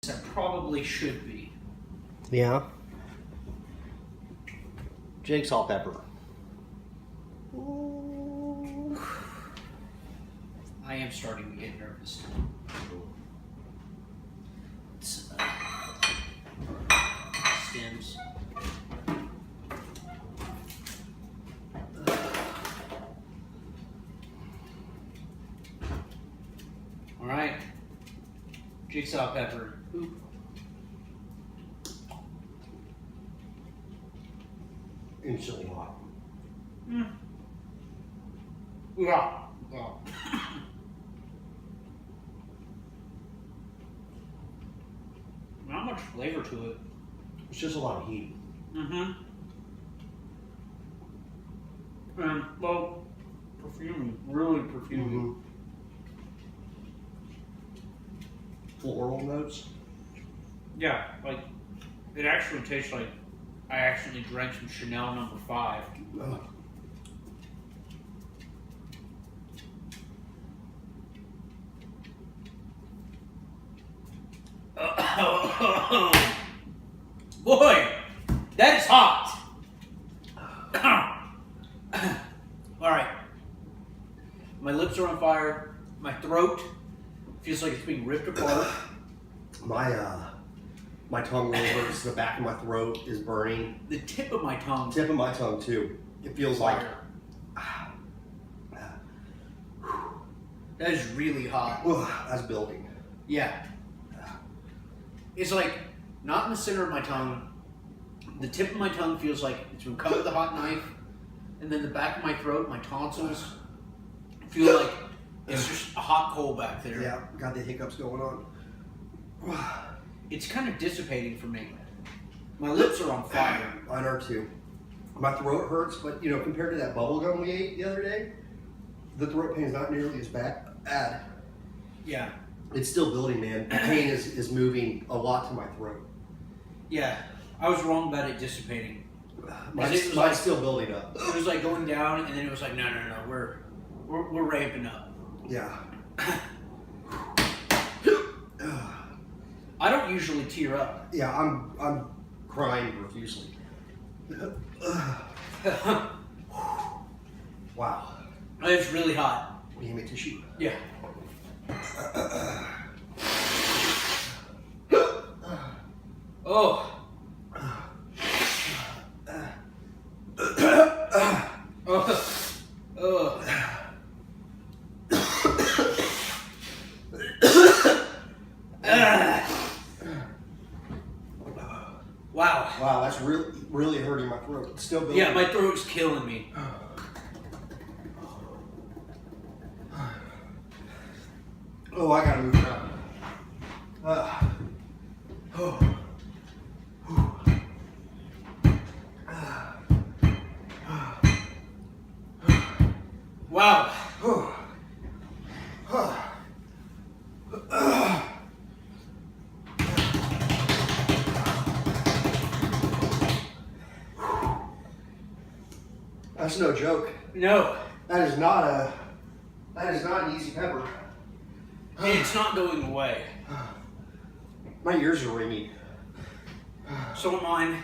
as I probably should be. Yeah. Jigsaw Pepper. I am starting to get nervous. It's, stems. All right. Jigsaw Pepper. Oop. Instantly hot. Yeah. Not much flavor to it. It's just a lot of heat. Mm-hmm. And, well, perfumey. Really perfumey. Mm-hmm. Floral notes. Yeah, like, it actually tastes like I actually drank some Chanel No. 5. Ugh. Boy, that is hot. All right. My lips are on fire. My throat feels like it's being ripped apart. My tongue really hurts. The back of my throat is burning. The tip of my tongue. Tip of my tongue too. It feels like. That is really hot. That's building. Yeah. It's like not in the center of my tongue. The tip of my tongue feels like it's been cut with a hot knife, and then the back of my throat, my tonsils, feel like it's just a hot coal back there. Yeah, got the hiccups going on. It's kind of dissipating for me. My lips are on fire. Mine are too. My throat hurts, but you know, compared to that bubble gum we ate the other day, the throat pain is not nearly as bad. Yeah. It's still building, man. The pain is moving a lot to my throat. Yeah. I was wrong about it dissipating. Mine's like, still building up. It was like going down, and then it was like, no, we're ramping up. Yeah. I don't usually tear up. Yeah, I'm crying profusely. Wow. It's really hot. Will you give me a tissue? Yeah. Oh. Wow. Wow, that's really hurting my throat. It's still building. Yeah, my throat's killing me. Oh, I gotta move around. Wow. That's no joke. No. That is not an easy pepper. And it's not going away. My ears are ringing. So am mine.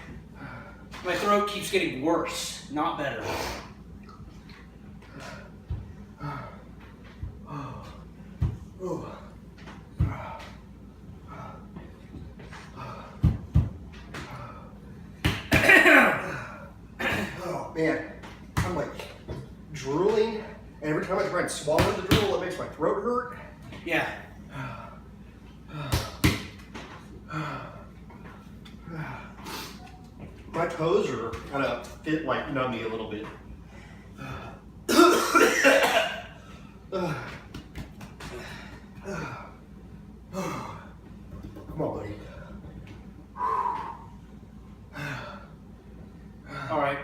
My throat keeps getting worse, not better. Oh man, I'm like drooling, and every time I try and swallow the drool, it makes my throat hurt. Yeah. My toes are kind of fit like nummy a little bit. Come on, buddy. All right.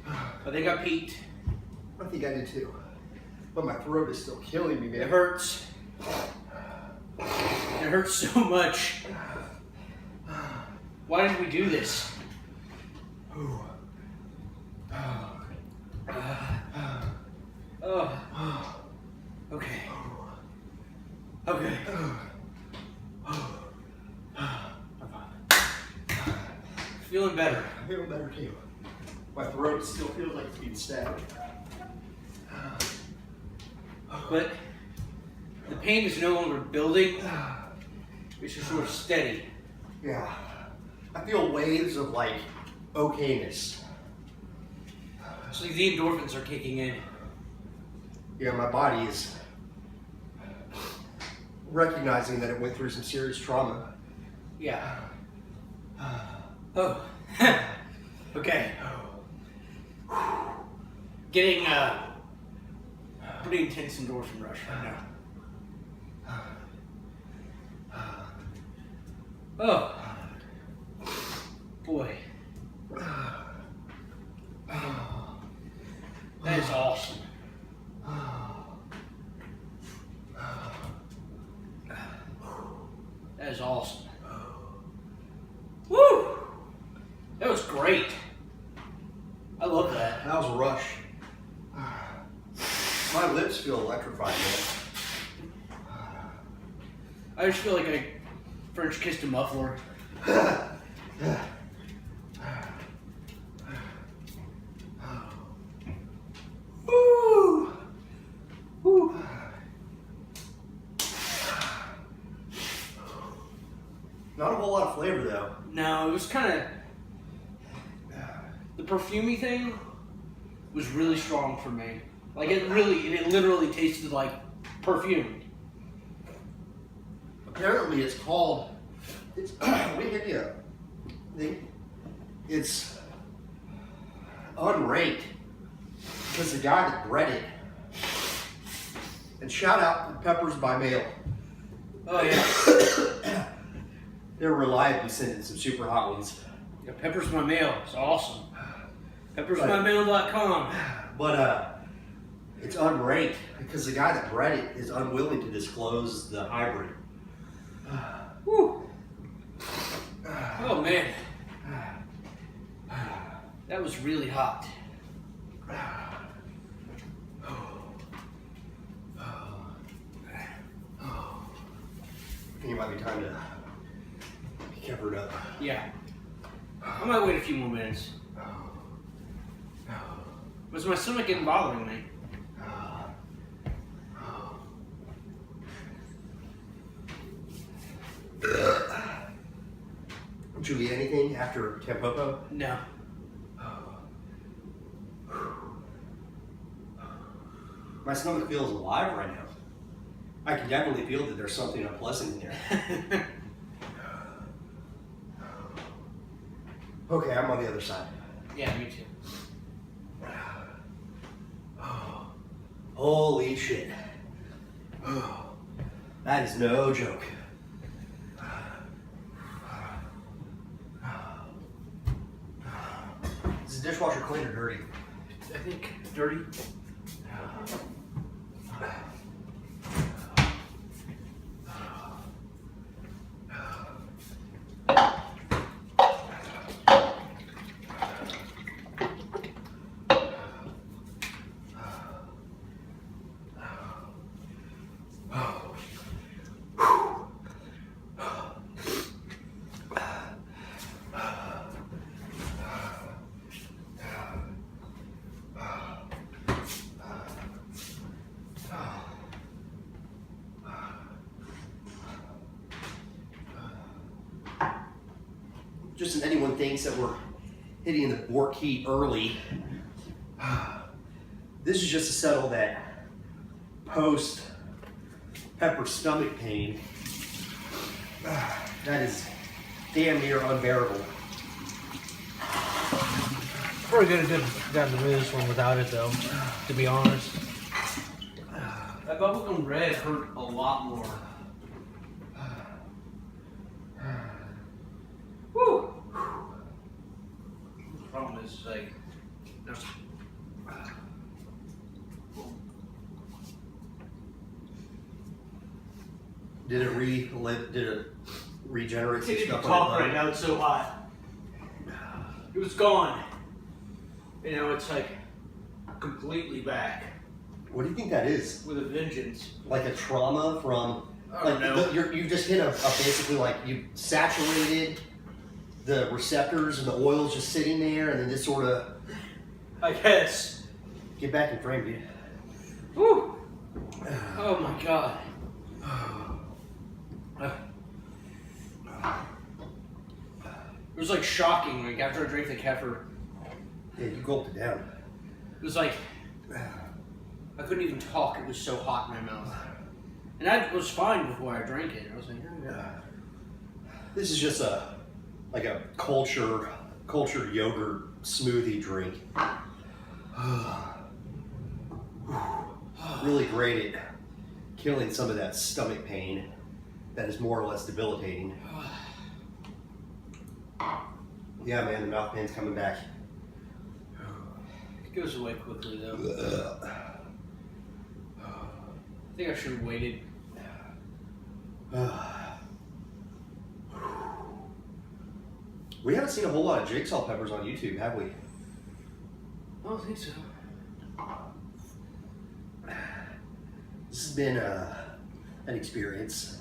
I think I peaked. I think I did too. But my throat is still killing me, man. It hurts. It hurts so much. Why did we do this? Okay. Okay. feeling better. I'm feeling better too. My throat still feels like it's being stabbed. But the pain is no longer building. It's just sort of steady. Yeah. I feel waves of like okayness. It's like the endorphins are kicking in. Yeah, my body is recognizing that it went through some serious trauma. Yeah. Oh. Okay. Getting pretty intense endorphin rush right now. Oh. Boy. That is awesome. That is awesome. Woo! That was great. I love that. That was a rush. My lips feel electrified, I just feel like I French kissed a muffler. man. Woo! Woo! Not a whole lot of flavor though. No, it was kind of the perfumey thing was really strong for me. Like it literally tasted like perfume. Apparently, it's called. It's we give you a thing. It's unranked because the guy that bred it. And shout out to Peppers by Mail. Oh yeah. They're reliably sending some super hot ones. Yeah, Pepper's My Mail. It's awesome. Peppersbymail.com. But it's unranked because the guy that bred it is unwilling to disclose the hybrid. Whew. Oh man. That was really hot. I think it might be time to cover it up. Yeah. I might wait a few more minutes. Was my stomach getting bothering me? Did you eat anything after Tampopo? No. My stomach feels alive right now. I can definitely feel that there's something unpleasant in there. Okay, I'm on the other side. Yeah, me too. Holy shit. That is no joke. Is the dishwasher clean or dirty? I think dirty. Just as anyone thinks that we're hitting the Bork heat early, this is just to settle that post pepper stomach pain. That is damn near unbearable. Probably could have gotten through this one without it though, to be honest. That bubblegum red hurt a lot more. Woo! The problem is like there's Did it regenerate some I can't even stuff talk on it? right now, it's so hot. It was gone. You know, it's like completely back What do you think that is? with a vengeance. Like a trauma from? I don't know. You just hit a basically like you saturated the receptors and the oil's just sitting there, and then just sort of I guess. get back in frame, dude. Whew. Oh my god. It was like shocking, like after I drank the kefir. Yeah, you gulped it down. It was like I couldn't even talk. It was so hot in my mouth, and I was fine before I drank it. I was like, oh, yeah. This is just a cultured yogurt smoothie drink. Really great at killing some of that stomach pain that is more or less debilitating. Yeah, man, the mouth pain's coming back. It goes away quickly though. I think I should have waited. We haven't seen a whole lot of Jigsaw Peppers on YouTube, have we? I don't think so. This has been an experience.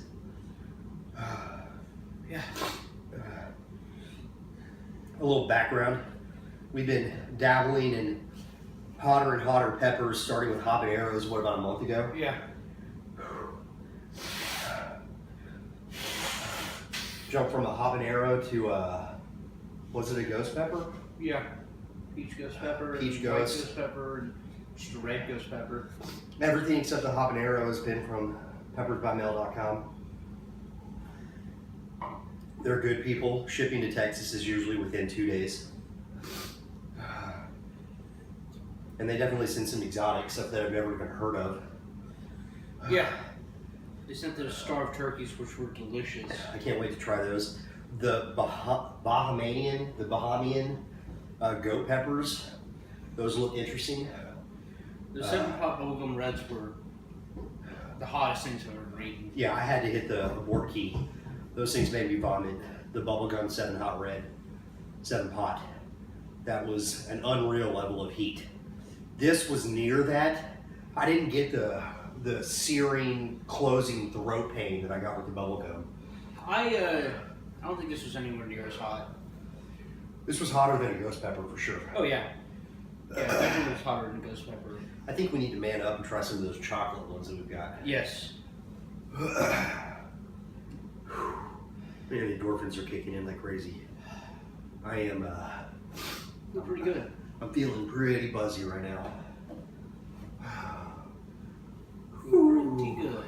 Yeah. A little background. We've been dabbling in hotter and hotter peppers, starting with habaneros, about a month ago? Yeah. Jumped from a habanero to was it a ghost pepper? Yeah. Peach ghost pepper. Peach and ghost. White ghost pepper. And just a red ghost pepper. Everything except the habanero has been from peppersbymail.com. They're good people. Shipping to Texas is usually within 2 days. And they definitely send some exotic stuff that I've never even heard of. Yeah. They sent those starved turkeys, which were delicious. I can't wait to try those. The Bahamian goat peppers. Those look interesting. The 7-pot bubblegum reds were the hottest things I've ever eaten. Yeah, I had to hit the abort key. Those things made me vomit. The bubblegum 7-hot red, 7-pot. That was an unreal level of heat. This was near that. I didn't get the searing, closing throat pain that I got with the bubblegum. I don't think this was anywhere near as hot. This was hotter than a ghost pepper for sure. Oh yeah. Yeah, definitely was hotter than ghost pepper. I think we need to man up and try some of those chocolate ones that we've got. Yes. Man, the endorphins are kicking in like crazy. I am, Feel pretty good. I'm feeling pretty buzzy right now. Pretty good.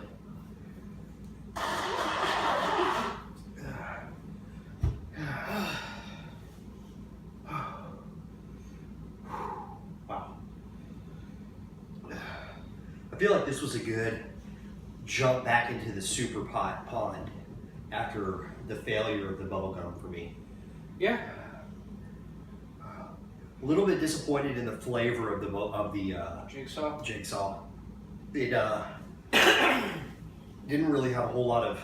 Wow. I feel like this was a good jump back into the super pot pond after the failure of the bubblegum for me. Yeah. A little bit disappointed in the flavor of the Jigsaw. It didn't really have a whole lot of,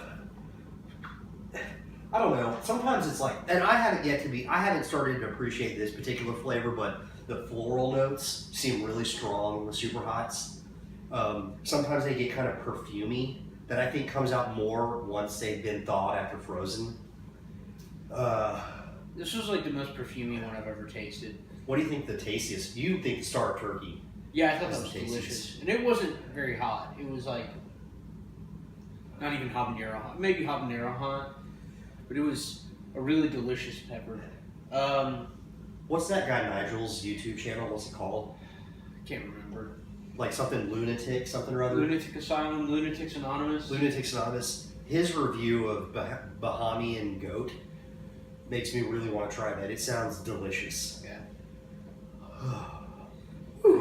I don't know, sometimes it's like, and I haven't started to appreciate this particular flavor, but the floral notes seem really strong with superhots. Sometimes they get kind of perfumey, that I think comes out more once they've been thawed after frozen. This was like the most perfumey one I've ever tasted. What do you think the tastiest? You think Star Turkey? Yeah, I thought That's that was the tastiest. delicious. And it wasn't very hot. It was like, not even habanero hot. Maybe habanero hot. But it was a really delicious pepper. What's that guy Nigel's YouTube channel? What's it called? I can't remember. Like something lunatic, something or other? Lunatic Asylum, Lunatics Anonymous. Lunatics Anonymous. His review of Bahamian goat makes me really want to try that. It sounds delicious. Yeah.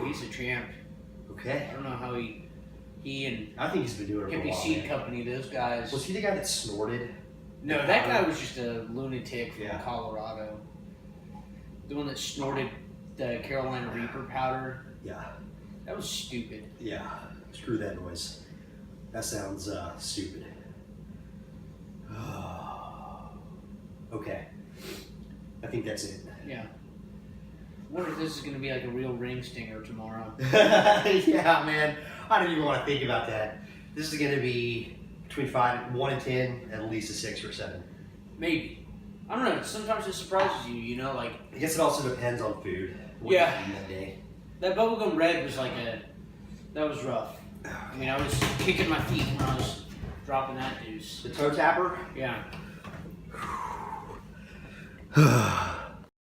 He's a champ. Okay. I don't know how he and I think he's been doing it for a Hippie while. Seed Man. Company, those guys. Was he the guy that snorted? No, that guy was just a lunatic from Yeah. Colorado. The one that snorted the Carolina Reaper powder. Yeah. That was stupid. Yeah. Screw that noise. That sounds stupid. Okay. I think that's it. Yeah. I wonder if this is going to be like a real ring stinger tomorrow. Yeah, man. I don't even want to think about that. This is going to be between 1 and 10, at least a 6 or 7. Maybe. I don't know. Sometimes it surprises you. You know, like I guess it also depends on food. What Yeah. you eat that day. that bubblegum red was like that was rough. I mean, I was kicking my feet when I was dropping that deuce. The toe tapper. Yeah.